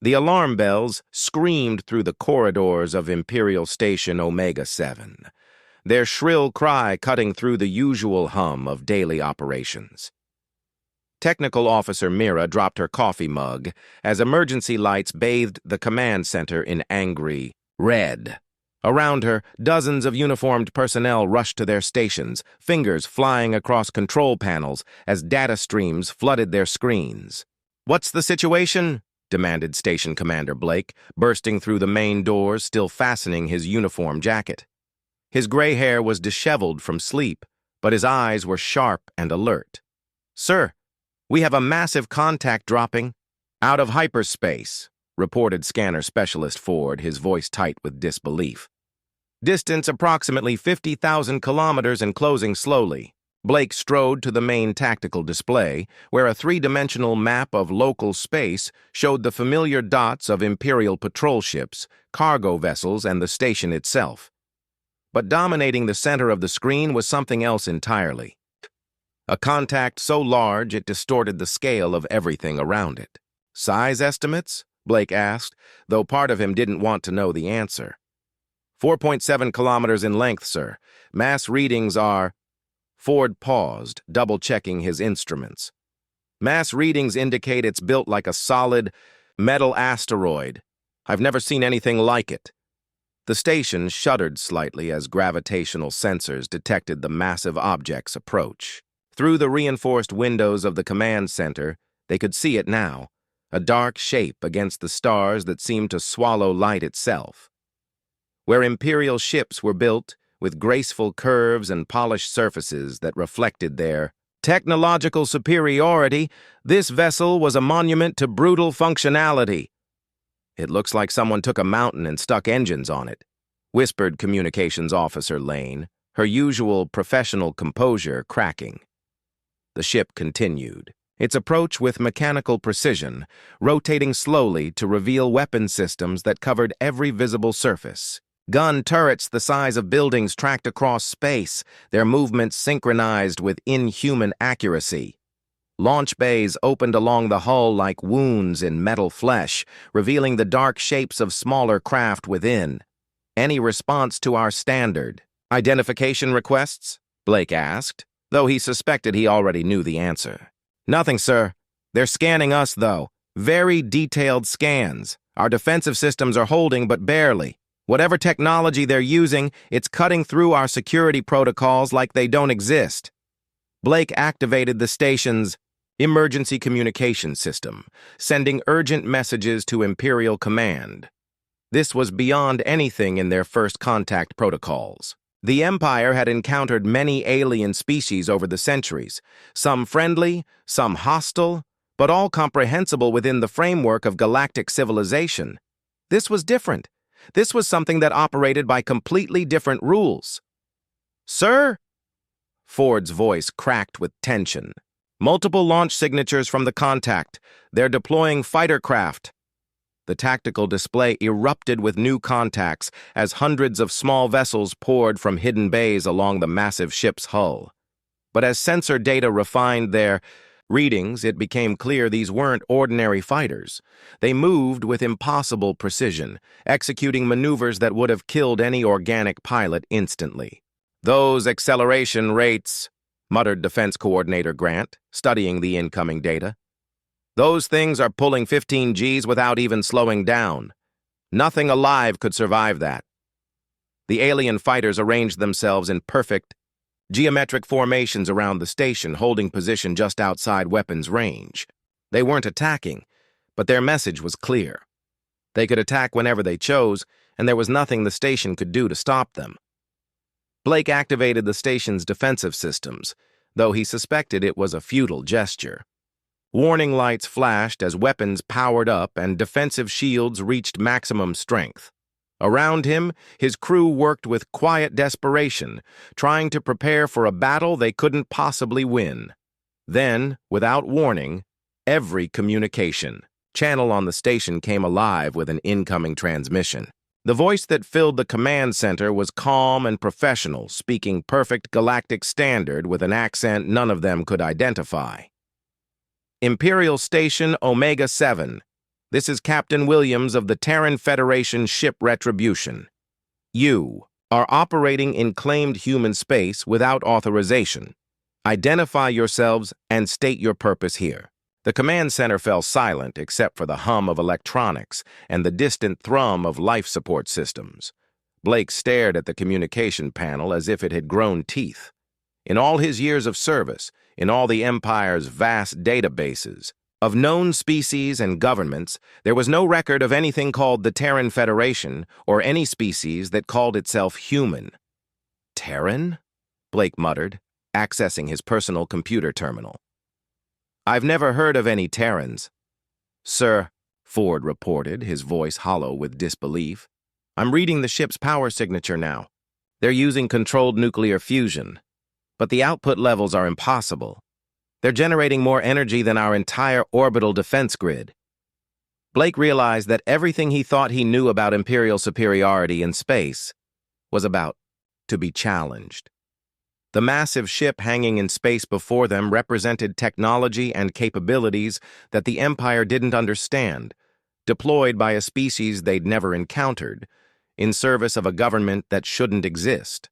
The alarm bells screamed through the corridors of Imperial Station Omega-7, their shrill cry cutting through the usual hum of daily operations. Technical Officer Mira dropped her coffee mug as emergency lights bathed the command center in angry red. Around her, dozens of uniformed personnel rushed to their stations, fingers flying across control panels as data streams flooded their screens. "What's the situation?" demanded Station Commander Blake, bursting through the main doors, still fastening his uniform jacket. His gray hair was disheveled from sleep, but his eyes were sharp and alert. "Sir, we have a massive contact dropping out of hyperspace," reported Scanner Specialist Ford, his voice tight with disbelief. "Distance approximately 50,000 kilometers and closing slowly." Blake strode to the main tactical display, where a three-dimensional map of local space showed the familiar dots of Imperial patrol ships, cargo vessels, and the station itself. But dominating the center of the screen was something else entirely. A contact so large it distorted the scale of everything around it. "Size estimates?" Blake asked, though part of him didn't want to know the answer. 4.7 kilometers in length, sir. Mass readings are..." Ford paused, double-checking his instruments. "Mass readings indicate it's built like a solid metal asteroid. I've never seen anything like it." The station shuddered slightly as gravitational sensors detected the massive object's approach. Through the reinforced windows of the command center, they could see it now, a dark shape against the stars that seemed to swallow light itself. Where Imperial ships were built, with graceful curves and polished surfaces that reflected their technological superiority, this vessel was a monument to brutal functionality. "It looks like someone took a mountain and stuck engines on it," whispered Communications Officer Lane, her usual professional composure cracking. The ship continued, its approach with mechanical precision, rotating slowly to reveal weapon systems that covered every visible surface. Gun turrets the size of buildings tracked across space, their movements synchronized with inhuman accuracy. Launch bays opened along the hull like wounds in metal flesh, revealing the dark shapes of smaller craft within. "Any response to our standard identification requests?" Blake asked, though he suspected he already knew the answer. "Nothing, sir. They're scanning us, though. Very detailed scans. Our defensive systems are holding, but barely. Whatever technology they're using, it's cutting through our security protocols like they don't exist." Blake activated the station's emergency communication system, sending urgent messages to Imperial Command. This was beyond anything in their first contact protocols. The Empire had encountered many alien species over the centuries, some friendly, some hostile, but all comprehensible within the framework of galactic civilization. This was different. This was something that operated by completely different rules. "Sir?" Ford's voice cracked with tension. "Multiple launch signatures from the contact. They're deploying fighter craft." The tactical display erupted with new contacts as hundreds of small vessels poured from hidden bays along the massive ship's hull. But as sensor data refined their readings, it became clear these weren't ordinary fighters. They moved with impossible precision, executing maneuvers that would have killed any organic pilot instantly. "Those acceleration rates," muttered Defense Coordinator Grant, studying the incoming data. "Those things are pulling 15 Gs without even slowing down. Nothing alive could survive that." The alien fighters arranged themselves in perfect, geometric formations around the station, holding position just outside weapons range. They weren't attacking, but their message was clear. They could attack whenever they chose, and there was nothing the station could do to stop them. Blake activated the station's defensive systems, though he suspected it was a futile gesture. Warning lights flashed as weapons powered up and defensive shields reached maximum strength. Around him, his crew worked with quiet desperation, trying to prepare for a battle they couldn't possibly win. Then, without warning, every communication channel on the station came alive with an incoming transmission. The voice that filled the command center was calm and professional, speaking perfect galactic standard with an accent none of them could identify. "Imperial Station Omega-7. This is Captain Williams of the Terran Federation ship Retribution. You are operating in claimed human space without authorization. Identify yourselves and state your purpose here. The command center fell silent except for the hum of electronics and the distant thrum of life support systems. Blake stared at the communication panel as if it had grown teeth. In all his years of service, in all the Empire's vast databases, of known species and governments, there was no record of anything called the Terran Federation or any species that called itself human. Terran? Blake muttered, accessing his personal computer terminal. I've never heard of any Terrans. Sir, Ford reported, his voice hollow with disbelief. I'm reading the ship's power signature now. They're using controlled nuclear fusion, but the output levels are impossible. They're generating more energy than our entire orbital defense grid. Blake realized that everything he thought he knew about Imperial superiority in space was about to be challenged. The massive ship hanging in space before them represented technology and capabilities that the Empire didn't understand, deployed by a species they'd never encountered, in service of a government that shouldn't exist.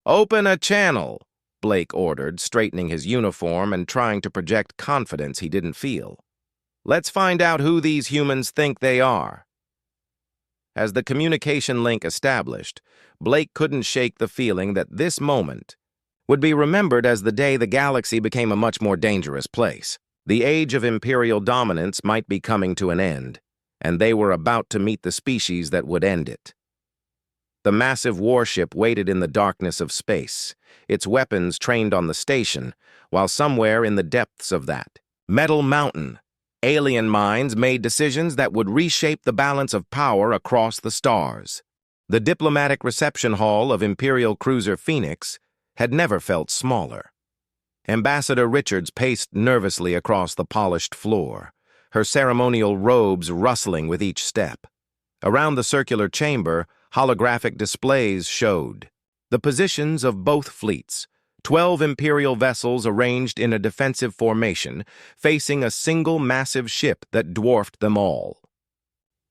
"Open a channel," Blake ordered, straightening his uniform and trying to project confidence he didn't feel. "Let's find out who these humans think they are." As the communication link established, Blake couldn't shake the feeling that this moment would be remembered as the day the galaxy became a much more dangerous place. The age of Imperial dominance might be coming to an end, and they were about to meet the species that would end it. The massive warship waited in the darkness of space, its weapons trained on the station, while somewhere in the depths of that metal mountain, alien minds made decisions that would reshape the balance of power across the stars. The diplomatic reception hall of Imperial cruiser Phoenix had never felt smaller. Ambassador Richards paced nervously across the polished floor, her ceremonial robes rustling with each step. Around the circular chamber, holographic displays showed the positions of both fleets, 12 Imperial vessels arranged in a defensive formation, facing a single massive ship that dwarfed them all.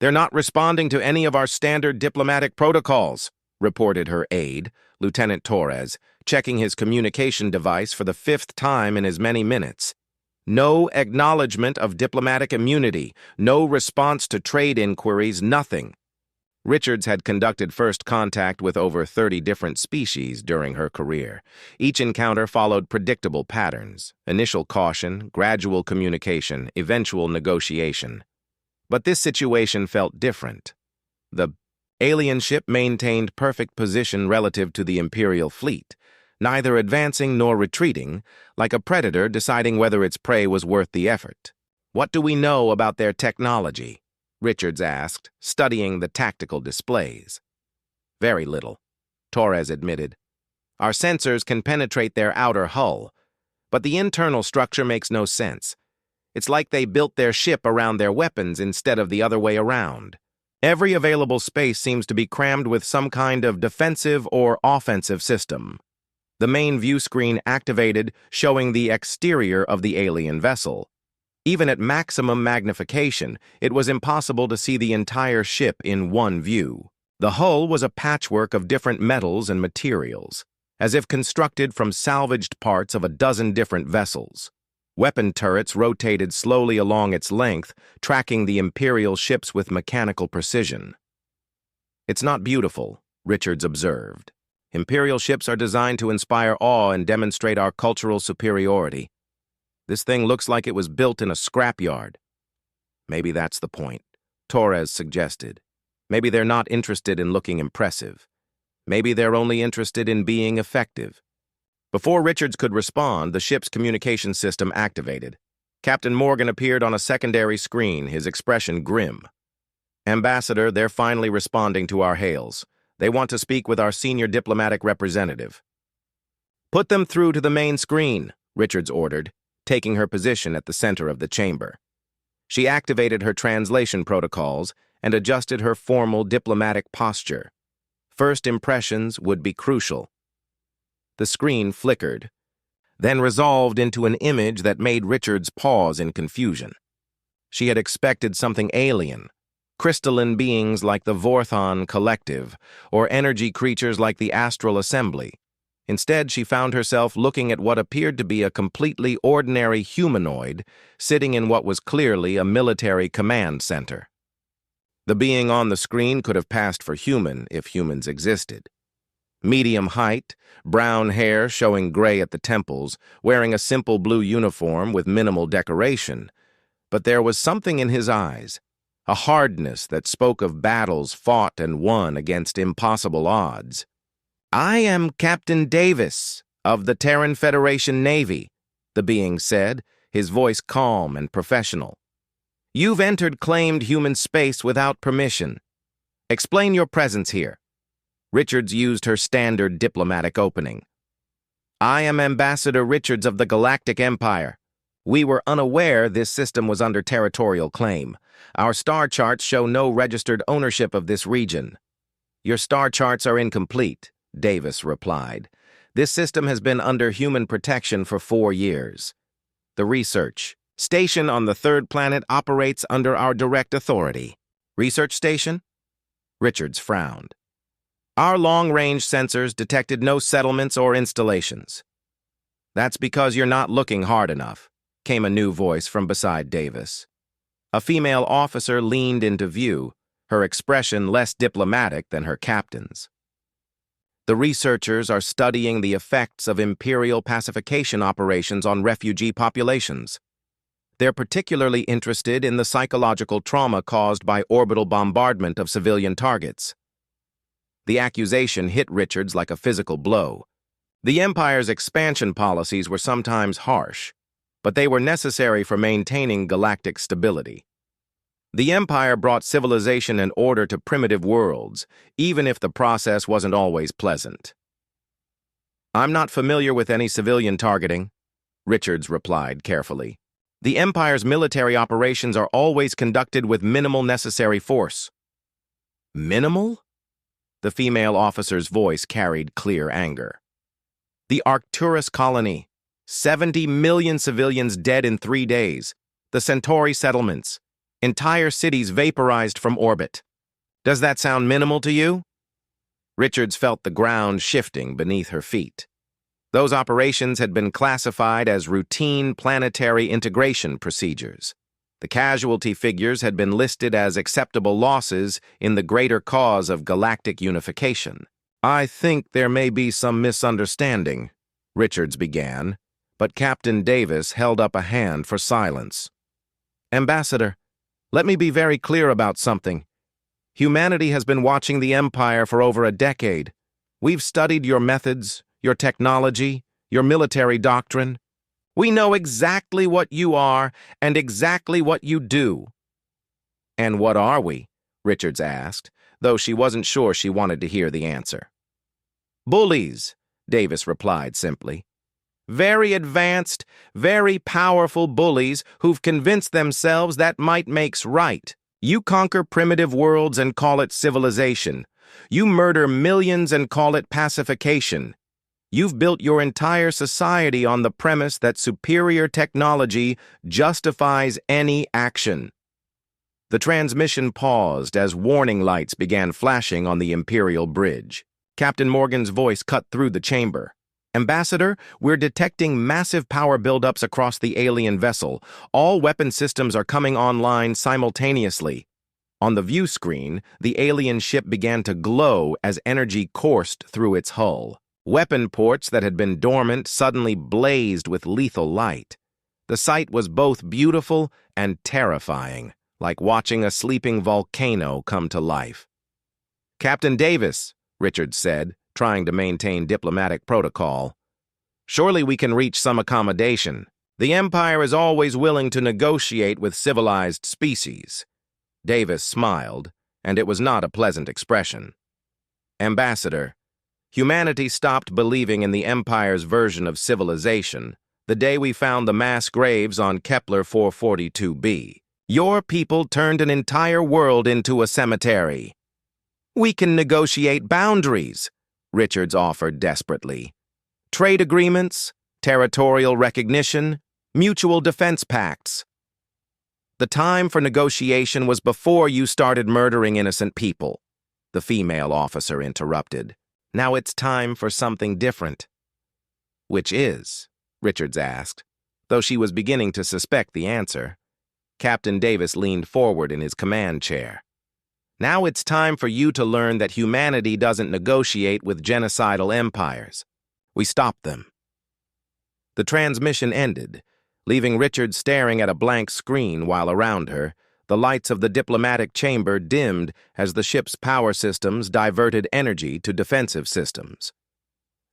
"They're not responding to any of our standard diplomatic protocols," reported her aide, Lieutenant Torres, checking his communication device for the 5th time in as many minutes. "No acknowledgement of diplomatic immunity, no response to trade inquiries, nothing." Richards had conducted first contact with over 30 different species during her career. Each encounter followed predictable patterns: initial caution, gradual communication, eventual negotiation. But this situation felt different. The alien ship maintained perfect position relative to the Imperial fleet, neither advancing nor retreating, like a predator deciding whether its prey was worth the effort. "What do we know about their technology?" Richards asked, studying the tactical displays. "Very little," Torres admitted. "Our sensors can penetrate their outer hull, but the internal structure makes no sense. It's like they built their ship around their weapons instead of the other way around. Every available space seems to be crammed with some kind of defensive or offensive system." The main view screen activated, showing the exterior of the alien vessel. Even at maximum magnification, it was impossible to see the entire ship in one view. The hull was a patchwork of different metals and materials, as if constructed from salvaged parts of a dozen different vessels. Weapon turrets rotated slowly along its length, tracking the Imperial ships with mechanical precision. "It's not beautiful," Richards observed. "Imperial ships are designed to inspire awe and demonstrate our cultural superiority. This thing looks like it was built in a scrapyard." "Maybe that's the point," Torres suggested. "Maybe they're not interested in looking impressive. Maybe they're only interested in being effective." Before Richards could respond, the ship's communication system activated. Captain Morgan appeared on a secondary screen, his expression grim. "Ambassador, they're finally responding to our hails. They want to speak with our senior diplomatic representative." "Put them through to the main screen," Richards ordered, taking her position at the center of the chamber. She activated her translation protocols and adjusted her formal diplomatic posture. First impressions would be crucial. The screen flickered, then resolved into an image that made Richards pause in confusion. She had expected something alien, crystalline beings like the Vorthon Collective, or energy creatures like the Astral Assembly. Instead, she found herself looking at what appeared to be a completely ordinary humanoid sitting in what was clearly a military command center. The being on the screen could have passed for human if humans existed. Medium height, brown hair showing gray at the temples, wearing a simple blue uniform with minimal decoration. But there was something in his eyes, a hardness that spoke of battles fought and won against impossible odds. "I am Captain Davis of the Terran Federation Navy," the being said, his voice calm and professional. "You've entered claimed human space without permission. Explain your presence here." Richards used her standard diplomatic opening. "I am Ambassador Richards of the Galactic Empire. We were unaware this system was under territorial claim. Our star charts show no registered ownership of this region." "Your star charts are incomplete," Davis replied. "This system has been under human protection for 4 years. The research station on the third planet operates under our direct authority." "Research station?" Richards frowned. "Our long-range sensors detected no settlements or installations." "That's because you're not looking hard enough," came a new voice from beside Davis. A female officer leaned into view, her expression less diplomatic than her captain's. "The researchers are studying the effects of Imperial pacification operations on refugee populations. They're particularly interested in the psychological trauma caused by orbital bombardment of civilian targets." The accusation hit Richards like a physical blow. The Empire's expansion policies were sometimes harsh, but they were necessary for maintaining galactic stability. The Empire brought civilization and order to primitive worlds, even if the process wasn't always pleasant. "I'm not familiar with any civilian targeting," Richards replied carefully. "The Empire's military operations are always conducted with minimal necessary force." "Minimal?" The female officer's voice carried clear anger. "The Arcturus colony. 70 million civilians dead in 3 days. The Centauri settlements. Entire cities vaporized from orbit. Does that sound minimal to you?" Richards felt the ground shifting beneath her feet. Those operations had been classified as routine planetary integration procedures. The casualty figures had been listed as acceptable losses in the greater cause of galactic unification. "I think there may be some misunderstanding," Richards began, but Captain Davis held up a hand for silence. "Ambassador, let me be very clear about something. Humanity has been watching the Empire for over a decade. We've studied your methods, your technology, your military doctrine. We know exactly what you are and exactly what you do." "And what are we?" Richards asked, though she wasn't sure she wanted to hear the answer. "Bullies," Davis replied simply. "Very advanced, very powerful bullies who've convinced themselves that might makes right. You conquer primitive worlds and call it civilization. You murder millions and call it pacification. You've built your entire society on the premise that superior technology justifies any action." The transmission paused as warning lights began flashing on the Imperial bridge. Captain Morgan's voice cut through the chamber. "Ambassador, we're detecting massive power buildups across the alien vessel. All weapon systems are coming online simultaneously." On the view screen, the alien ship began to glow as energy coursed through its hull. Weapon ports that had been dormant suddenly blazed with lethal light. The sight was both beautiful and terrifying, like watching a sleeping volcano come to life. "Captain Davis," Richards said, trying to maintain diplomatic protocol, "surely we can reach some accommodation. The Empire is always willing to negotiate with civilized species." Davis smiled, and it was not a pleasant expression. "Ambassador, humanity stopped believing in the Empire's version of civilization the day we found the mass graves on Kepler 442b. Your people turned an entire world into a cemetery." "We can negotiate boundaries," Richards offered desperately. "Trade agreements, territorial recognition, mutual defense pacts." The time for negotiation was before you started murdering innocent people, the female officer interrupted. Now it's time for something different. Which is? Richards asked, though she was beginning to suspect the answer. Captain Davis leaned forward in his command chair. Now it's time for you to learn that humanity doesn't negotiate with genocidal empires. We stop them. The transmission ended, leaving Richards staring at a blank screen while around her, the lights of the diplomatic chamber dimmed as the ship's power systems diverted energy to defensive systems.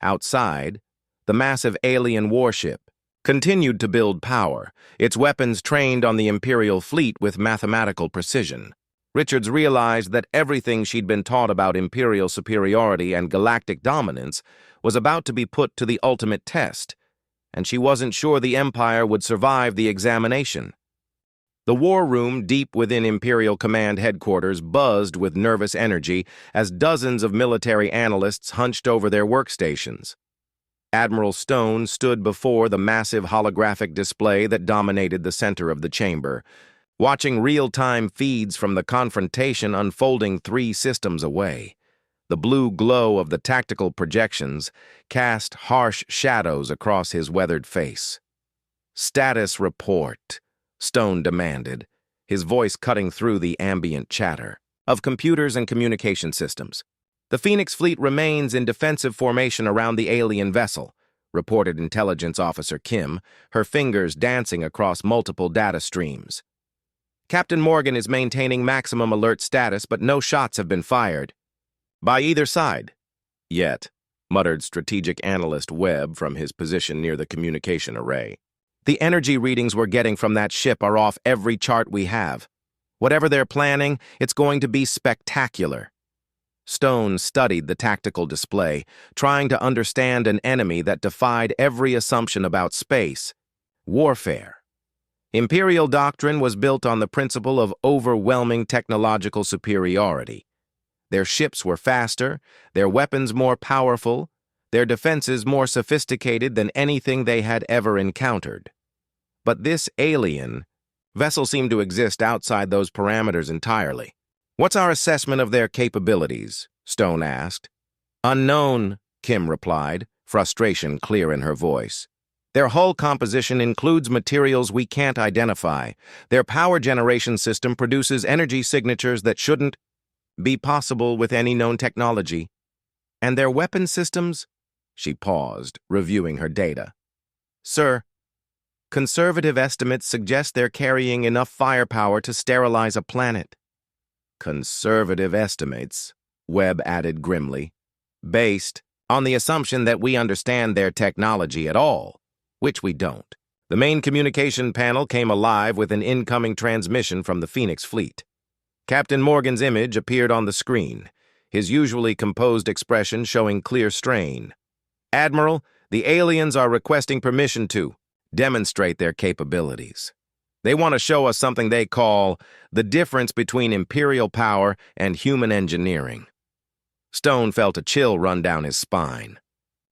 Outside, the massive alien warship continued to build power, its weapons trained on the Imperial fleet with mathematical precision. Richards realized that everything she'd been taught about Imperial superiority and galactic dominance was about to be put to the ultimate test, and she wasn't sure the Empire would survive the examination. The war room deep within Imperial Command headquarters buzzed with nervous energy as dozens of military analysts hunched over their workstations. Admiral Stone stood before the massive holographic display that dominated the center of the chamber, watching real-time feeds from the confrontation unfolding 3 systems away. The blue glow of the tactical projections cast harsh shadows across his weathered face. "Status report," Stone demanded, his voice cutting through the ambient chatter of computers and communication systems. "The Phoenix fleet remains in defensive formation around the alien vessel," reported Intelligence Officer Kim, her fingers dancing across multiple data streams. "Captain Morgan is maintaining maximum alert status, but no shots have been fired by either side yet," muttered Strategic Analyst Webb from his position near the communication array. "The energy readings we're getting from that ship are off every chart we have. Whatever they're planning, it's going to be spectacular." Stone studied the tactical display, trying to understand an enemy that defied every assumption about space. Warfare. Imperial doctrine was built on the principle of overwhelming technological superiority. Their ships were faster, their weapons more powerful, their defenses more sophisticated than anything they had ever encountered. But this alien vessel seemed to exist outside those parameters entirely. "What's our assessment of their capabilities?" Stone asked. "Unknown," Kim replied, frustration clear in her voice. "Their hull composition includes materials we can't identify. Their power generation system produces energy signatures that shouldn't be possible with any known technology. And their weapon systems?" She paused, reviewing her data. "Sir, conservative estimates suggest they're carrying enough firepower to sterilize a planet." "Conservative estimates," Webb added grimly, "based on the assumption that we understand their technology at all, which we don't." The main communication panel came alive with an incoming transmission from the Phoenix fleet. Captain Morgan's image appeared on the screen, his usually composed expression showing clear strain. "Admiral, the aliens are requesting permission to demonstrate their capabilities. They want to show us something they call the difference between Imperial power and human engineering." Stone felt a chill run down his spine.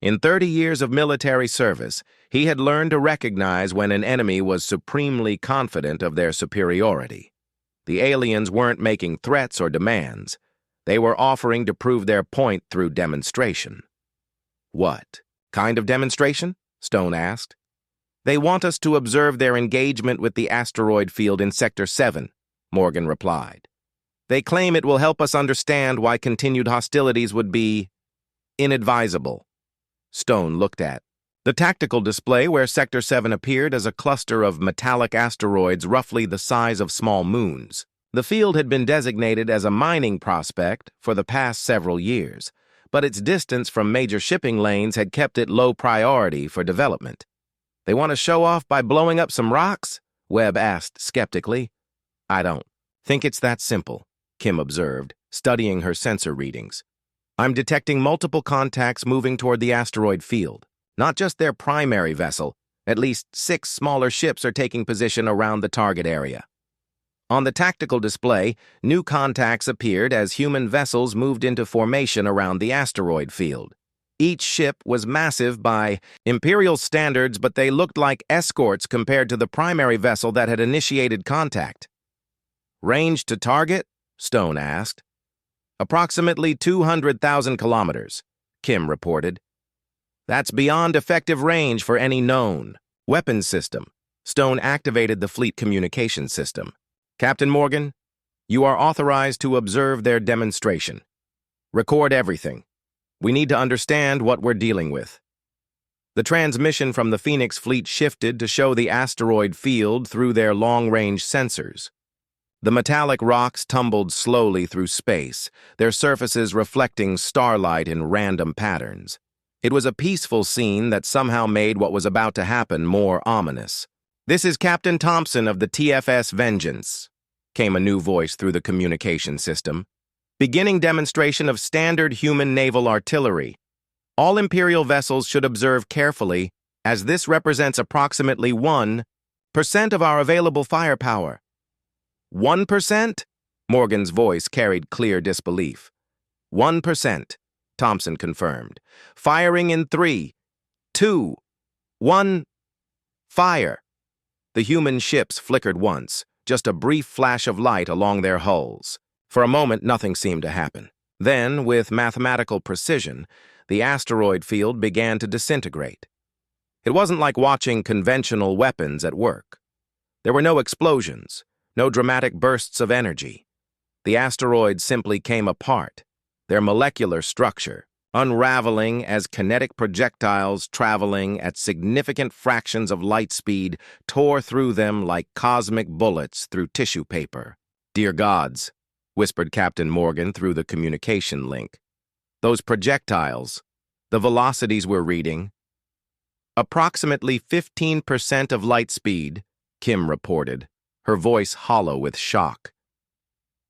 In 30 years of military service, he had learned to recognize when an enemy was supremely confident of their superiority. The aliens weren't making threats or demands. They were offering to prove their point through demonstration. "What kind of demonstration?" Stone asked. "They want us to observe their engagement with the asteroid field in Sector 7, Morgan replied. "They claim it will help us understand why continued hostilities would be inadvisable." Stone looked at the tactical display where Sector 7 appeared as a cluster of metallic asteroids roughly the size of small moons. The field had been designated as a mining prospect for the past several years, but its distance from major shipping lanes had kept it low priority for development. "They want to show off by blowing up some rocks?" Webb asked skeptically. "I don't think it's that simple," Kim observed, studying her sensor readings. "I'm detecting multiple contacts moving toward the asteroid field. Not just their primary vessel. At least 6 smaller ships are taking position around the target area." On the tactical display, new contacts appeared as human vessels moved into formation around the asteroid field. Each ship was massive by Imperial standards, but they looked like escorts compared to the primary vessel that had initiated contact. "Range to target?" Stone asked. "Approximately 200,000 kilometers," Kim reported. "That's beyond effective range for any known weapons system." Stone activated the fleet communication system. "Captain Morgan, you are authorized to observe their demonstration. Record everything. We need to understand what we're dealing with." The transmission from the Phoenix fleet shifted to show the asteroid field through their long-range sensors. The metallic rocks tumbled slowly through space, their surfaces reflecting starlight in random patterns. It was a peaceful scene that somehow made what was about to happen more ominous. "This is Captain Thompson of the TFS Vengeance," came a new voice through the communication system. "Beginning demonstration of standard human naval artillery. All Imperial vessels should observe carefully, as this represents approximately 1% of our available firepower." 1%? Morgan's voice carried clear disbelief. 1%, Thompson confirmed. "Firing in 3, 2, 1, fire." The human ships flickered once, just a brief flash of light along their hulls. For a moment, nothing seemed to happen. Then, with mathematical precision, the asteroid field began to disintegrate. It wasn't like watching conventional weapons at work. There were no explosions, no dramatic bursts of energy. The asteroid simply came apart, their molecular structure unraveling as kinetic projectiles traveling at significant fractions of light speed tore through them like cosmic bullets through tissue paper. "Dear gods," whispered Captain Morgan through the communication link. "Those projectiles, the velocities we're reading." "Approximately 15% of light speed," Kim reported, her voice hollow with shock.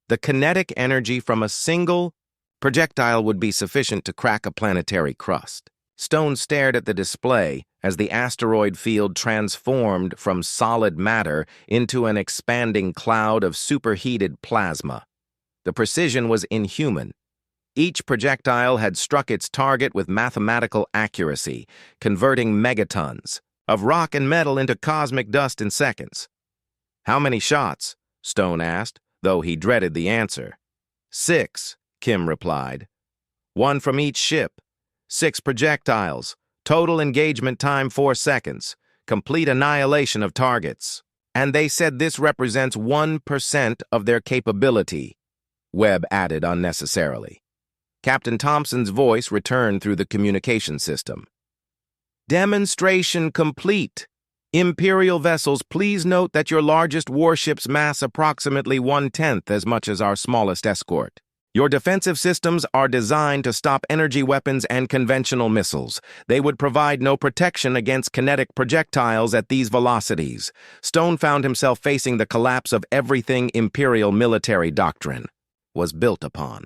"The kinetic energy from a single projectile would be sufficient to crack a planetary crust." Stone stared at the display as the asteroid field transformed from solid matter into an expanding cloud of superheated plasma. The precision was inhuman. Each projectile had struck its target with mathematical accuracy, converting megatons of rock and metal into cosmic dust in seconds. "How many shots?" Stone asked, though he dreaded the answer. 6, Kim replied. "1 from each ship. 6 projectiles. Total engagement time 4 seconds. Complete annihilation of targets. And they said this represents 1% of their capability," Webb added unnecessarily. Captain Thompson's voice returned through the communication system. "Demonstration complete. Imperial vessels, please note that your largest warships mass approximately 1/10 as much as our smallest escort. Your defensive systems are designed to stop energy weapons and conventional missiles. They would provide no protection against kinetic projectiles at these velocities." Stone found himself facing the collapse of everything Imperial military doctrine was built upon.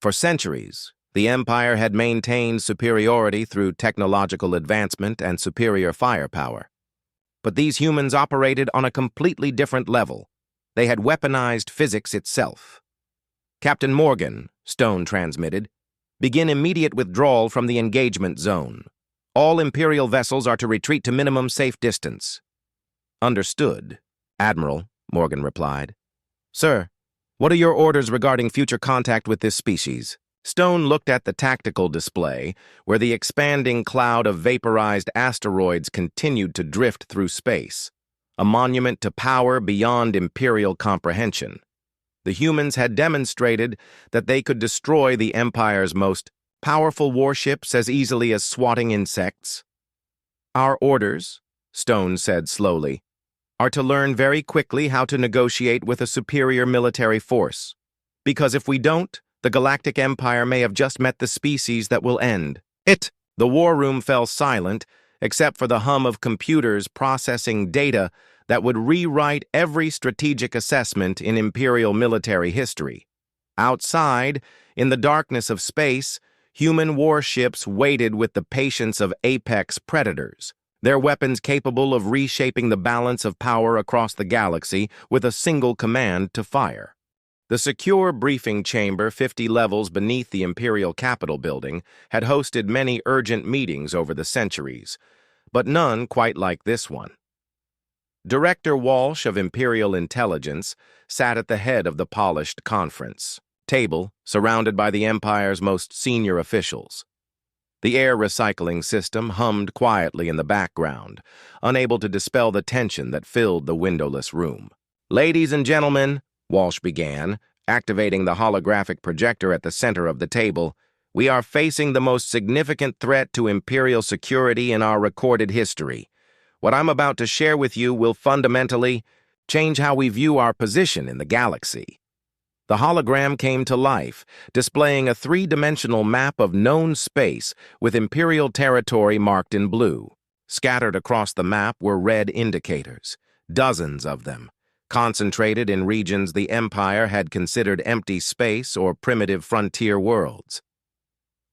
For centuries, the Empire had maintained superiority through technological advancement and superior firepower. But these humans operated on a completely different level. They had weaponized physics itself. "Captain Morgan," Stone transmitted, "begin immediate withdrawal from the engagement zone. All Imperial vessels are to retreat to minimum safe distance." "Understood, Admiral," Morgan replied. "Sir, what are your orders regarding future contact with this species?" Stone looked at the tactical display, where the expanding cloud of vaporized asteroids continued to drift through space, a monument to power beyond Imperial comprehension. The humans had demonstrated that they could destroy the Empire's most powerful warships as easily as swatting insects. "Our orders," Stone said slowly, "are to learn very quickly how to negotiate with a superior military force. Because if we don't, the Galactic Empire may have just met the species that will end it." The war room fell silent, except for the hum of computers processing data that would rewrite every strategic assessment in Imperial military history. Outside, in the darkness of space, human warships waited with the patience of apex predators, their weapons capable of reshaping the balance of power across the galaxy with a single command to fire. The secure briefing chamber 50 levels beneath the Imperial Capitol building had hosted many urgent meetings over the centuries, but none quite like this one. Director Walsh of Imperial Intelligence sat at the head of the polished conference table, surrounded by the Empire's most senior officials. The air recycling system hummed quietly in the background, unable to dispel the tension that filled the windowless room. "Ladies and gentlemen," Walsh began, activating the holographic projector at the center of the table, "we are facing the most significant threat to Imperial security in our recorded history. What I'm about to share with you will fundamentally change how we view our position in the galaxy." The hologram came to life, displaying a three-dimensional map of known space with Imperial territory marked in blue. Scattered across the map were red indicators, dozens of them, concentrated in regions the Empire had considered empty space or primitive frontier worlds.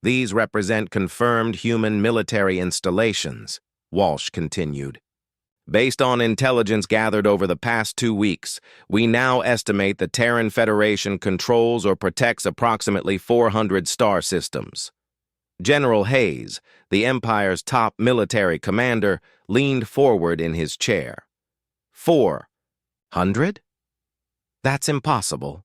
"These represent confirmed human military installations," Walsh continued. "Based on intelligence gathered over the past 2 weeks, we now estimate the Terran Federation controls or protects approximately 400 star systems." General Hayes, the Empire's top military commander, leaned forward in his chair. 400? That's impossible.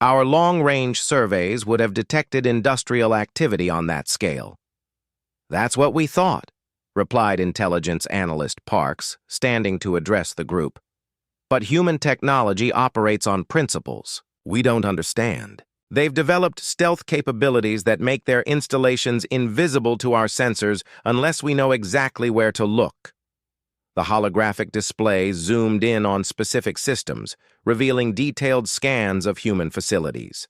Our long-range surveys would have detected industrial activity on that scale. "That's what we thought," replied intelligence analyst Parks, standing to address the group. "But human technology operates on principles we don't understand. They've developed stealth capabilities that make their installations invisible to our sensors unless we know exactly where to look." The holographic display zoomed in on specific systems, revealing detailed scans of human facilities.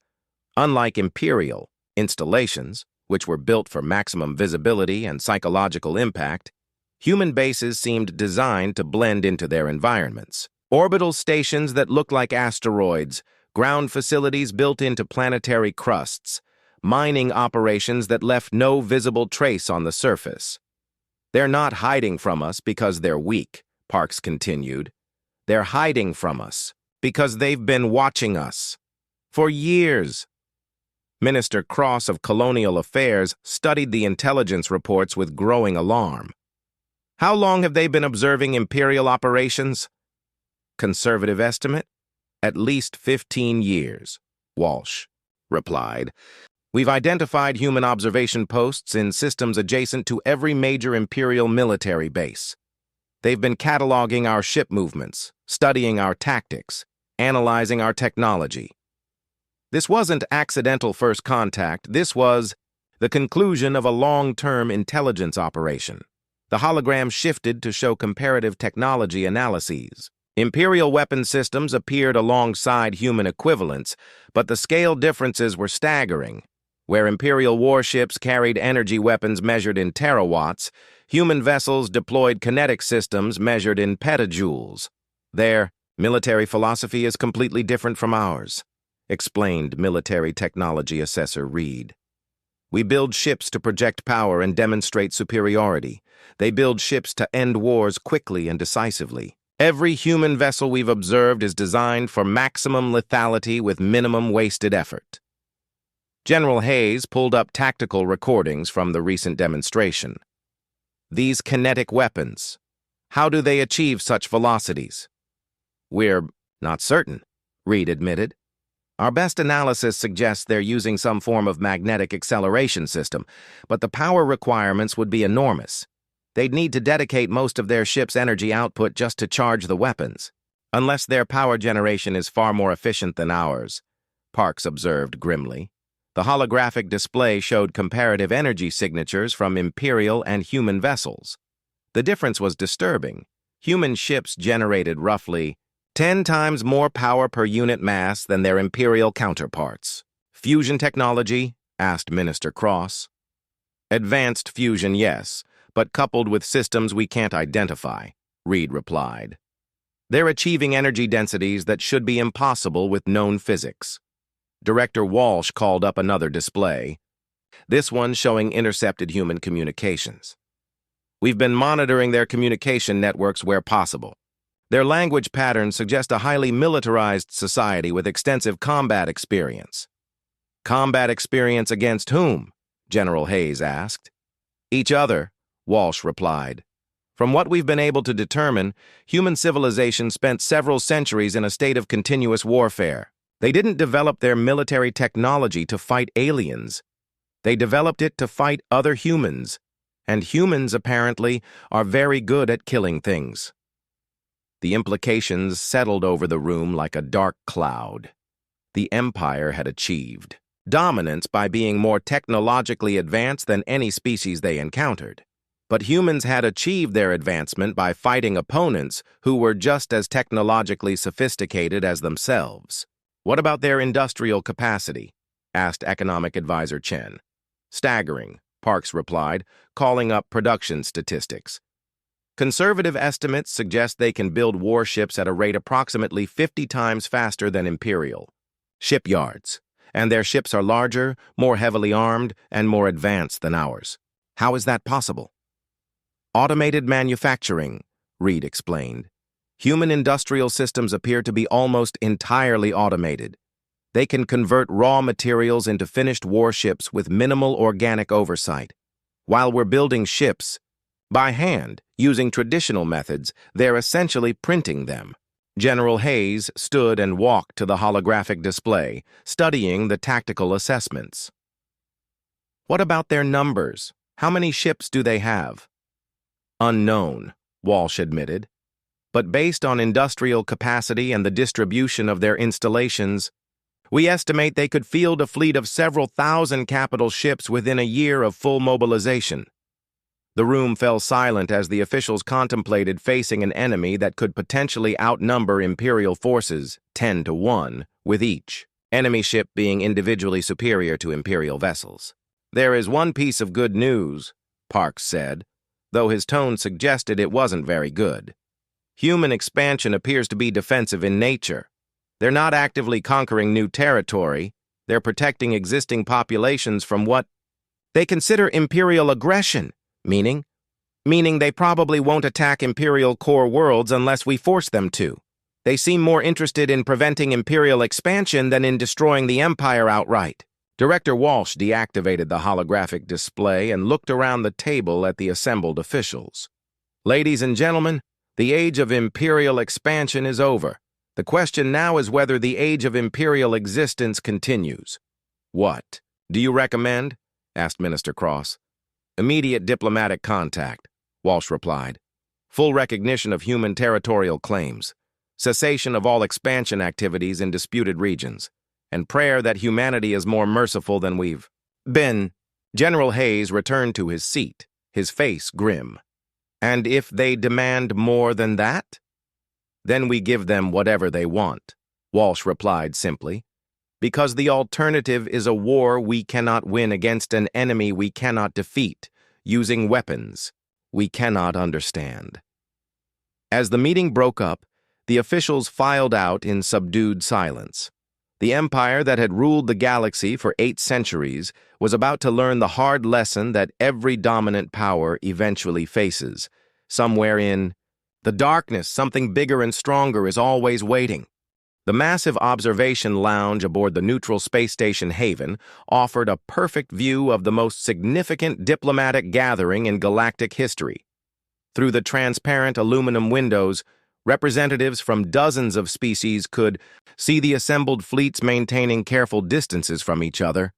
Unlike Imperial installations, which were built for maximum visibility and psychological impact, human bases seemed designed to blend into their environments. Orbital stations that looked like asteroids, ground facilities built into planetary crusts, mining operations that left no visible trace on the surface. "They're not hiding from us because they're weak," Parks continued. "They're hiding from us because they've been watching us for years." Minister Cross of Colonial Affairs studied the intelligence reports with growing alarm. "How long have they been observing Imperial operations?" "Conservative estimate? At least 15 years, Walsh replied. "We've identified human observation posts in systems adjacent to every major Imperial military base. They've been cataloging our ship movements, studying our tactics, analyzing our technology. This wasn't accidental first contact. This was the conclusion of a long-term intelligence operation." The hologram shifted to show comparative technology analyses. Imperial weapon systems appeared alongside human equivalents, but the scale differences were staggering. Where Imperial warships carried energy weapons measured in terawatts, human vessels deployed kinetic systems measured in petajoules. "Their military philosophy is completely different from ours," explained military technology assessor Reed. "We build ships to project power and demonstrate superiority. They build ships to end wars quickly and decisively. Every human vessel we've observed is designed for maximum lethality with minimum wasted effort." General Hayes pulled up tactical recordings from the recent demonstration. "These kinetic weapons, how do they achieve such velocities?" "We're not certain," Reed admitted. "Our best analysis suggests they're using some form of magnetic acceleration system, but the power requirements would be enormous. They'd need to dedicate most of their ship's energy output just to charge the weapons, unless their power generation is far more efficient than ours," Parks observed grimly. The holographic display showed comparative energy signatures from Imperial and human vessels. The difference was disturbing. Human ships generated roughly 10 times more power per unit mass than their Imperial counterparts. "Fusion technology?" asked Minister Cross. "Advanced fusion, yes, but coupled with systems we can't identify," Reed replied. "They're achieving energy densities that should be impossible with known physics." Director Walsh called up another display, this one showing intercepted human communications. "We've been monitoring their communication networks where possible. Their language patterns suggest a highly militarized society with extensive combat experience. Combat experience against whom? General Hayes asked. Each other, Walsh replied. From what we've been able to determine, human civilization spent several centuries in a state of continuous warfare. They didn't develop their military technology to fight aliens. They developed it to fight other humans, and humans, apparently, are very good at killing things. The implications settled over the room like a dark cloud. The Empire had achieved dominance by being more technologically advanced than any species they encountered. But humans had achieved their advancement by fighting opponents who were just as technologically sophisticated as themselves. What about their industrial capacity? Asked Economic Advisor Chen. Staggering, Parks replied, calling up production statistics. Conservative estimates suggest they can build warships at a rate approximately 50 times faster than Imperial shipyards, and their ships are larger, more heavily armed, and more advanced than ours. How is that possible? Automated manufacturing, Reed explained. Human industrial systems appear to be almost entirely automated. They can convert raw materials into finished warships with minimal organic oversight. While we're building ships, by hand, using traditional methods, they're essentially printing them. General Hayes stood and walked to the holographic display, studying the tactical assessments. What about their numbers? How many ships do they have? Unknown, Walsh admitted. But based on industrial capacity and the distribution of their installations, we estimate they could field a fleet of several thousand capital ships within a year of full mobilization. The room fell silent as the officials contemplated facing an enemy that could potentially outnumber Imperial forces 10-1 with each enemy ship being individually superior to Imperial vessels. There is one piece of good news, Parks said, though his tone suggested it wasn't very good. Human expansion appears to be defensive in nature. They're not actively conquering new territory. They're protecting existing populations from what they consider Imperial aggression. Meaning they probably won't attack Imperial core worlds unless we force them to. They seem more interested in preventing Imperial expansion than in destroying the Empire outright. Director Walsh deactivated the holographic display and looked around the table at the assembled officials. Ladies and gentlemen, the age of Imperial expansion is over. The question now is whether the age of Imperial existence continues. What do you recommend? Asked Minister Cross. Immediate diplomatic contact, Walsh replied. Full recognition of human territorial claims, cessation of all expansion activities in disputed regions, and prayer that humanity is more merciful than we've been. General Hayes returned to his seat, his face grim. And if they demand more than that? Then we give them whatever they want, Walsh replied simply. Because the alternative is a war we cannot win against an enemy we cannot defeat, using weapons we cannot understand. As the meeting broke up, the officials filed out in subdued silence. The empire that had ruled the galaxy for 8 centuries was about to learn the hard lesson that every dominant power eventually faces. Somewhere in the darkness, something bigger and stronger is always waiting. The massive observation lounge aboard the neutral space station Haven offered a perfect view of the most significant diplomatic gathering in galactic history. Through the transparent aluminum windows, representatives from dozens of species could see the assembled fleets maintaining careful distances from each other.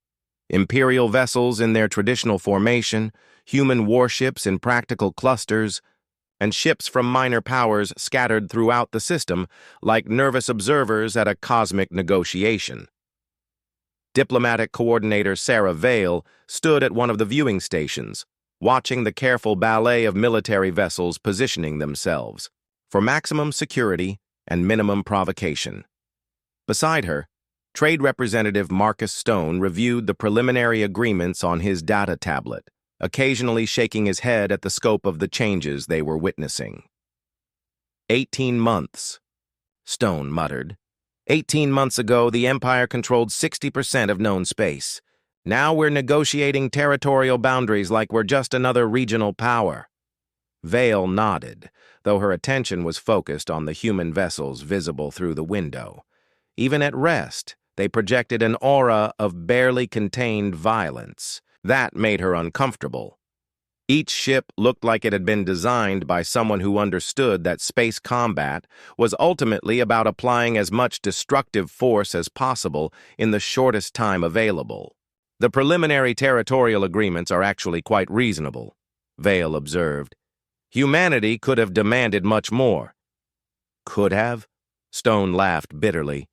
Imperial vessels in their traditional formation, human warships in practical clusters, and ships from minor powers scattered throughout the system like nervous observers at a cosmic negotiation. Diplomatic Coordinator Sarah Vale stood at one of the viewing stations, watching the careful ballet of military vessels positioning themselves for maximum security and minimum provocation. Beside her, Trade Representative Marcus Stone reviewed the preliminary agreements on his data tablet, occasionally shaking his head at the scope of the changes they were witnessing. 18 months, Stone muttered. 18 months ago, the Empire controlled 60% of known space. Now we're negotiating territorial boundaries like we're just another regional power. Vale nodded, though her attention was focused on the human vessels visible through the window. Even at rest, they projected an aura of barely contained violence. That made her uncomfortable. Each ship looked like it had been designed by someone who understood that space combat was ultimately about applying as much destructive force as possible in the shortest time available. The preliminary territorial agreements are actually quite reasonable, Vale observed. Humanity could have demanded much more. Could have? Stone laughed bitterly.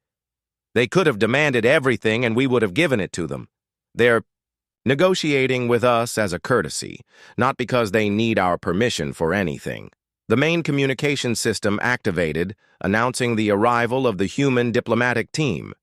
They could have demanded everything and we would have given it to them. They're negotiating with us as a courtesy, not because they need our permission for anything. The main communication system activated, announcing the arrival of the human diplomatic team.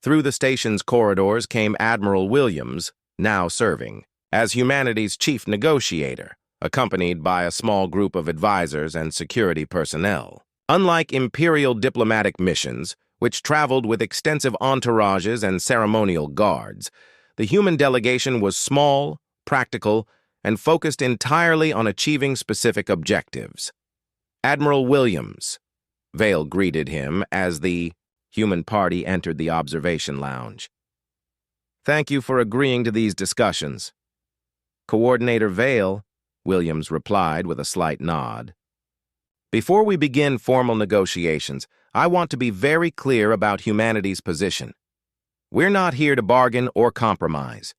Through the station's corridors came Admiral Williams, now serving, as humanity's chief negotiator, accompanied by a small group of advisors and security personnel. Unlike Imperial diplomatic missions, which traveled with extensive entourages and ceremonial guards, the human delegation was small, practical, and focused entirely on achieving specific objectives. Admiral Williams, Vale greeted him as the human party entered the observation lounge. Thank you for agreeing to these discussions. Coordinator Vale, Williams replied with a slight nod. Before we begin formal negotiations, I want to be very clear about humanity's position. We're not here to bargain or compromise.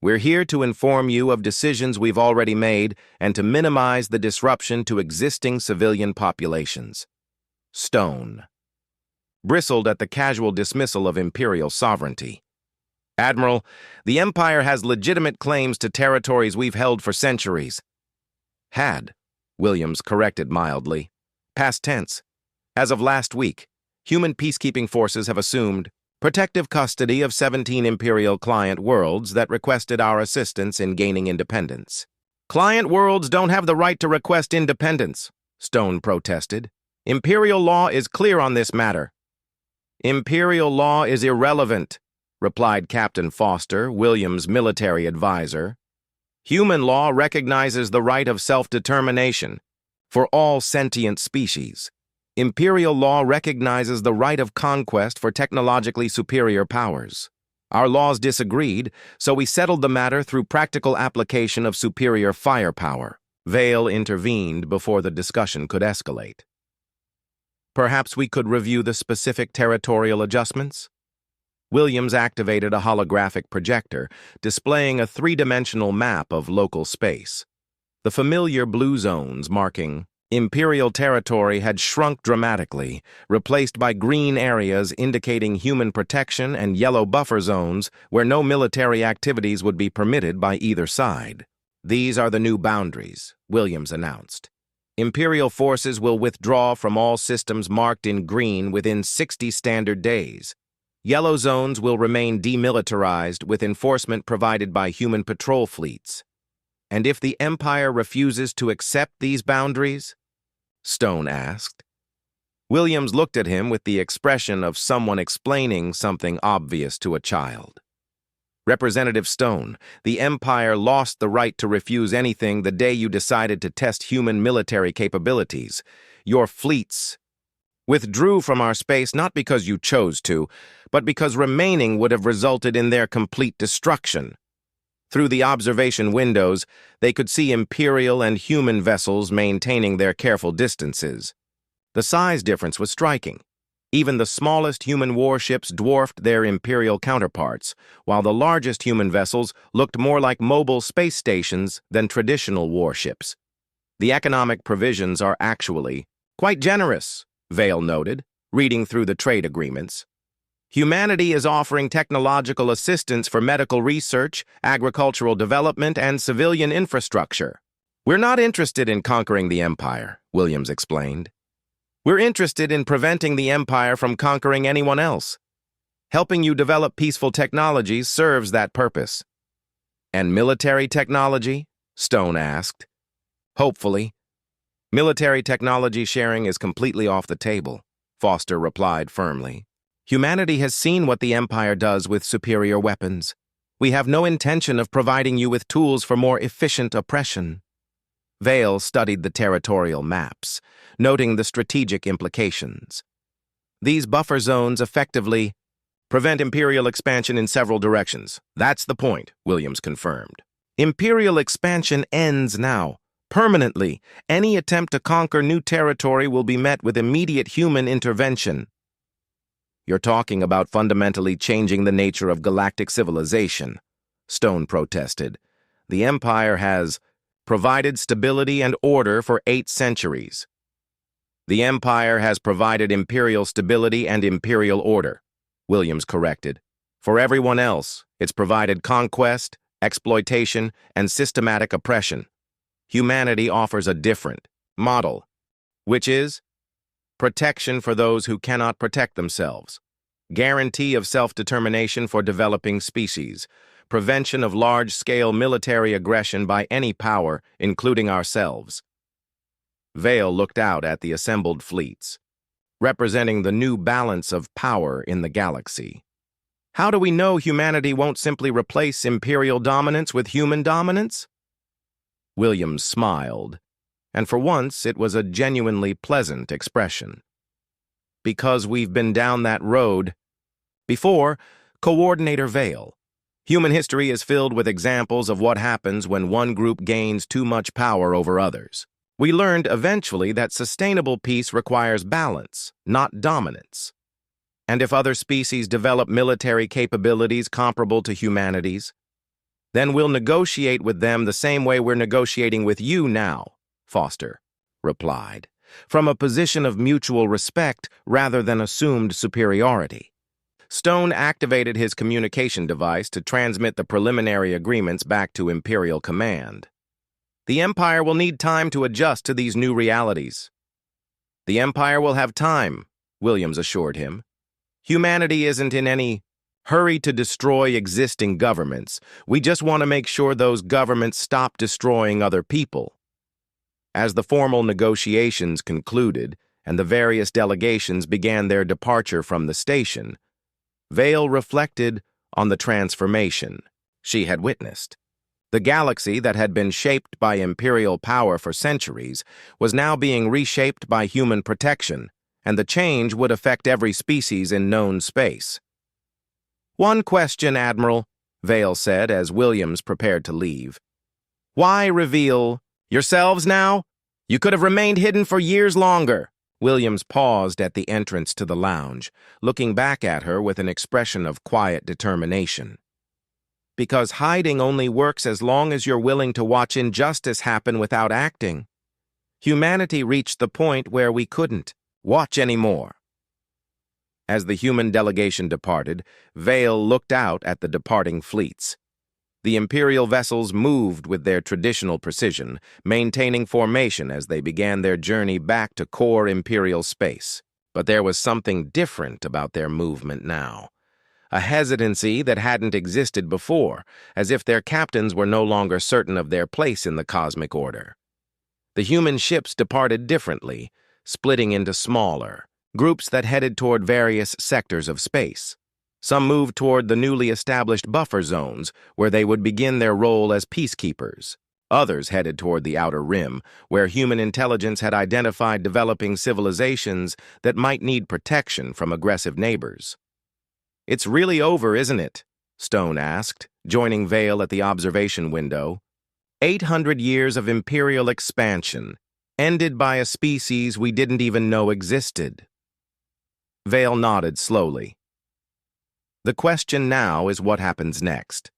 We're here to inform you of decisions we've already made and to minimize the disruption to existing civilian populations. Stone bristled at the casual dismissal of imperial sovereignty. Admiral, the Empire has legitimate claims to territories we've held for centuries. Had, Williams corrected mildly. Past tense. As of last week, human peacekeeping forces have assumed protective custody of 17 Imperial client worlds that requested our assistance in gaining independence. Client worlds don't have the right to request independence, Stone protested. Imperial law is clear on this matter. Imperial law is irrelevant, replied Captain Foster, Williams' military advisor. Human law recognizes the right of self-determination for all sentient species. Imperial law recognizes the right of conquest for technologically superior powers. Our laws disagreed, so we settled the matter through practical application of superior firepower. Vale intervened before the discussion could escalate. Perhaps we could review the specific territorial adjustments? Williams activated a holographic projector, displaying a three-dimensional map of local space. The familiar blue zones marking Imperial territory had shrunk dramatically, replaced by green areas indicating human protection and yellow buffer zones where no military activities would be permitted by either side. These are the new boundaries, Williams announced. Imperial forces will withdraw from all systems marked in green within 60 standard days. Yellow zones will remain demilitarized with enforcement provided by human patrol fleets. And if the Empire refuses to accept these boundaries? Stone asked. Williams looked at him with the expression of someone explaining something obvious to a child. Representative Stone, the Empire lost the right to refuse anything the day you decided to test human military capabilities. Your fleets withdrew from our space not because you chose to, but because remaining would have resulted in their complete destruction. Through the observation windows, they could see Imperial and human vessels maintaining their careful distances. The size difference was striking. Even the smallest human warships dwarfed their Imperial counterparts, while the largest human vessels looked more like mobile space stations than traditional warships. The economic provisions are actually quite generous, Vale noted, reading through the trade agreements. Humanity is offering technological assistance for medical research, agricultural development, and civilian infrastructure. We're not interested in conquering the Empire, Williams explained. We're interested in preventing the Empire from conquering anyone else. Helping you develop peaceful technologies serves that purpose. And military technology? Stone asked. Hopefully. Military technology sharing is completely off the table, Foster replied firmly. Humanity has seen what the Empire does with superior weapons. We have no intention of providing you with tools for more efficient oppression. Vale studied the territorial maps, noting the strategic implications. These buffer zones effectively prevent Imperial expansion in several directions. That's the point, Williams confirmed. Imperial expansion ends now. Permanently, any attempt to conquer new territory will be met with immediate human intervention. You're talking about fundamentally changing the nature of galactic civilization, Stone protested. The Empire has provided stability and order for 8 centuries. The Empire has provided Imperial stability and Imperial order, Williams corrected. For everyone else, it's provided conquest, exploitation, and systematic oppression. Humanity offers a different model, which is protection for those who cannot protect themselves, guarantee of self-determination for developing species, prevention of large-scale military aggression by any power, including ourselves. Vale looked out at the assembled fleets, representing the new balance of power in the galaxy. How do we know humanity won't simply replace Imperial dominance with human dominance? Williams smiled, and for once it was a genuinely pleasant expression. Because we've been down that road before, Coordinator Vale. Human history is filled with examples of what happens when one group gains too much power over others. We learned eventually that sustainable peace requires balance, not dominance. And if other species develop military capabilities comparable to humanity's, then we'll negotiate with them the same way we're negotiating with you now, Foster replied, from a position of mutual respect rather than assumed superiority. Stone activated his communication device to transmit the preliminary agreements back to Imperial Command. The Empire will need time to adjust to these new realities. The Empire will have time, Williams assured him. Humanity isn't in any hurry to destroy existing governments. We just want to make sure those governments stop destroying other people. As the formal negotiations concluded and the various delegations began their departure from the station, Vale reflected on the transformation she had witnessed. The galaxy that had been shaped by Imperial power for centuries was now being reshaped by human protection, and the change would affect every species in known space. One question, Admiral, Vale said as Williams prepared to leave. Why reveal yourselves now? You could have remained hidden for years longer. Williams paused at the entrance to the lounge, looking back at her with an expression of quiet determination. Because hiding only works as long as you're willing to watch injustice happen without acting. Humanity reached the point where we couldn't watch anymore. As the human delegation departed, Vale looked out at the departing fleets. The Imperial vessels moved with their traditional precision, maintaining formation as they began their journey back to core Imperial space. But there was something different about their movement now. A hesitancy that hadn't existed before, as if their captains were no longer certain of their place in the cosmic order. The human ships departed differently, splitting into smaller groups that headed toward various sectors of space. Some moved toward the newly established buffer zones, where they would begin their role as peacekeepers. Others headed toward the outer rim, where human intelligence had identified developing civilizations that might need protection from aggressive neighbors. It's really over, isn't it? Stone asked, joining Vale at the observation window. 800 years of Imperial expansion, ended by a species we didn't even know existed. Vale nodded slowly. The question now is what happens next.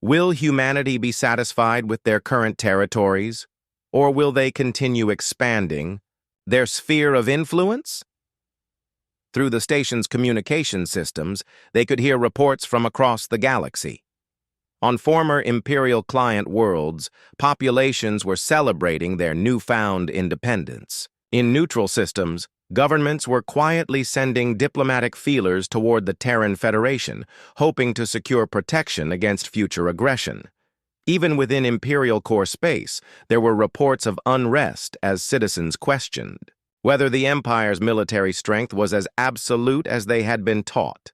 Will humanity be satisfied with their current territories, or will they continue expanding their sphere of influence? Through the station's communication systems, they could hear reports from across the galaxy. On former Imperial client worlds, populations were celebrating their newfound independence. In neutral systems, governments were quietly sending diplomatic feelers toward the Terran Federation, hoping to secure protection against future aggression. Even within Imperial core space, there were reports of unrest as citizens questioned whether the Empire's military strength was as absolute as they had been taught.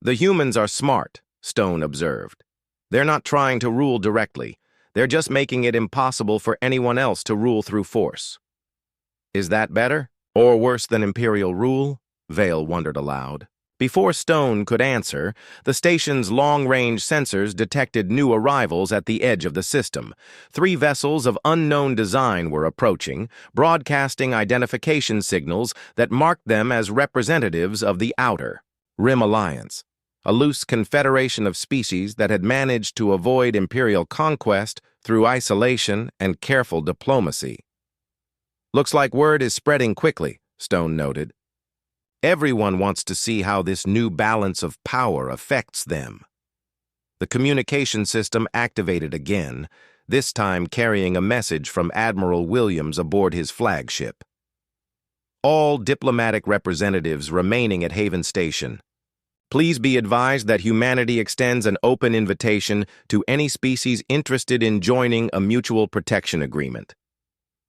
The humans are smart, Stone observed. They're not trying to rule directly. They're just making it impossible for anyone else to rule through force. Is that better? Or worse than Imperial rule? Vale wondered aloud. Before Stone could answer, the station's long-range sensors detected new arrivals at the edge of the system. 3 vessels of unknown design were approaching, broadcasting identification signals that marked them as representatives of the Outer Rim Alliance, a loose confederation of species that had managed to avoid Imperial conquest through isolation and careful diplomacy. Looks like word is spreading quickly, Stone noted. Everyone wants to see how this new balance of power affects them. The communication system activated again, this time carrying a message from Admiral Williams aboard his flagship. All diplomatic representatives remaining at Haven Station. Please be advised that humanity extends an open invitation to any species interested in joining a mutual protection agreement.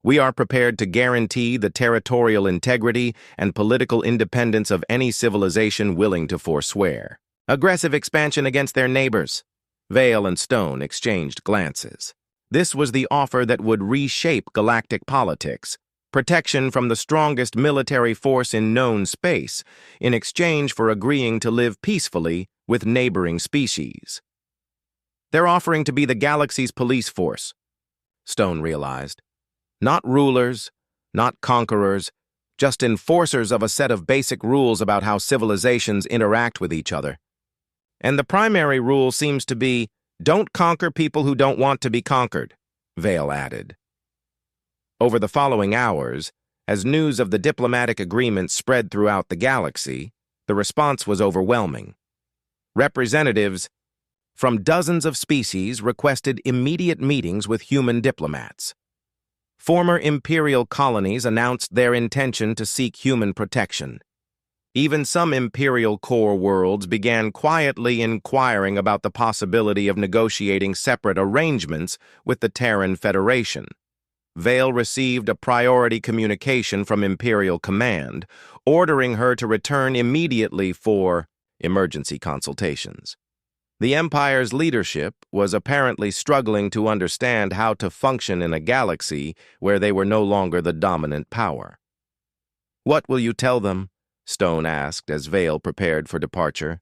We are prepared to guarantee the territorial integrity and political independence of any civilization willing to forswear aggressive expansion against their neighbors. Vale and Stone exchanged glances. This was the offer that would reshape galactic politics, protection from the strongest military force in known space, in exchange for agreeing to live peacefully with neighboring species. They're offering to be the galaxy's police force, Stone realized. Not rulers, not conquerors, just enforcers of a set of basic rules about how civilizations interact with each other. And the primary rule seems to be, don't conquer people who don't want to be conquered, Vale added. Over the following hours, as news of the diplomatic agreement spread throughout the galaxy, the response was overwhelming. Representatives from dozens of species requested immediate meetings with human diplomats. Former Imperial colonies announced their intention to seek human protection. Even some Imperial core worlds began quietly inquiring about the possibility of negotiating separate arrangements with the Terran Federation. Vale received a priority communication from Imperial Command, ordering her to return immediately for emergency consultations. The Empire's leadership was apparently struggling to understand how to function in a galaxy where they were no longer the dominant power. "What will you tell them?" Stone asked as Vale prepared for departure.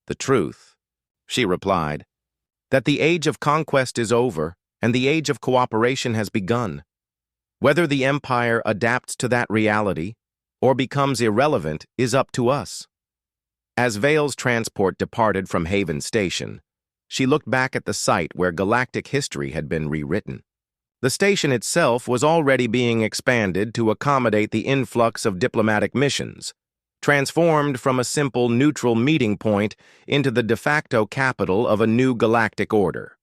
"The truth," she replied, "that the age of conquest is over and the age of cooperation has begun. Whether the Empire adapts to that reality or becomes irrelevant is up to us." As Vale's transport departed from Haven Station, she looked back at the site where galactic history had been rewritten. The station itself was already being expanded to accommodate the influx of diplomatic missions, transformed from a simple neutral meeting point into the de facto capital of a new galactic order.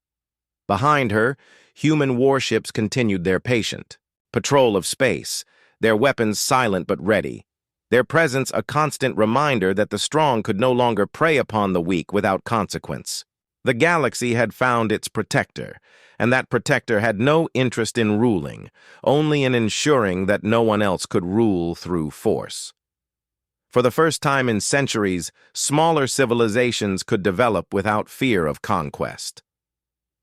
Behind her, human warships continued their patient patrol of space, their weapons silent but ready, their presence a constant reminder that the strong could no longer prey upon the weak without consequence. The galaxy had found its protector, and that protector had no interest in ruling, only in ensuring that no one else could rule through force. For the first time in centuries, smaller civilizations could develop without fear of conquest.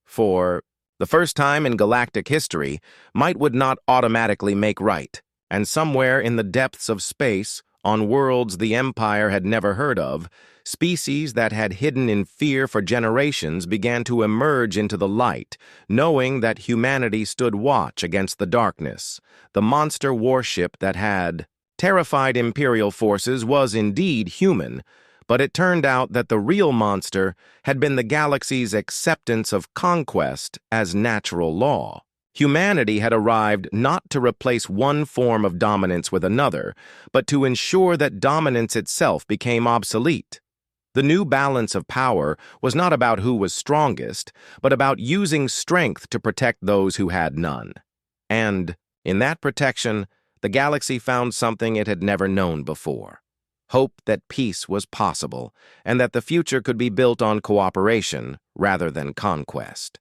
For the first time in galactic history, might would not automatically make right, and somewhere in the depths of space, on worlds the Empire had never heard of, species that had hidden in fear for generations began to emerge into the light, knowing that humanity stood watch against the darkness. The monster warship that had terrified Imperial forces was indeed human, but it turned out that the real monster had been the galaxy's acceptance of conquest as natural law. Humanity had arrived not to replace one form of dominance with another, but to ensure that dominance itself became obsolete. The new balance of power was not about who was strongest, but about using strength to protect those who had none. And, in that protection, the galaxy found something it had never known before: hope that peace was possible, and that the future could be built on cooperation rather than conquest.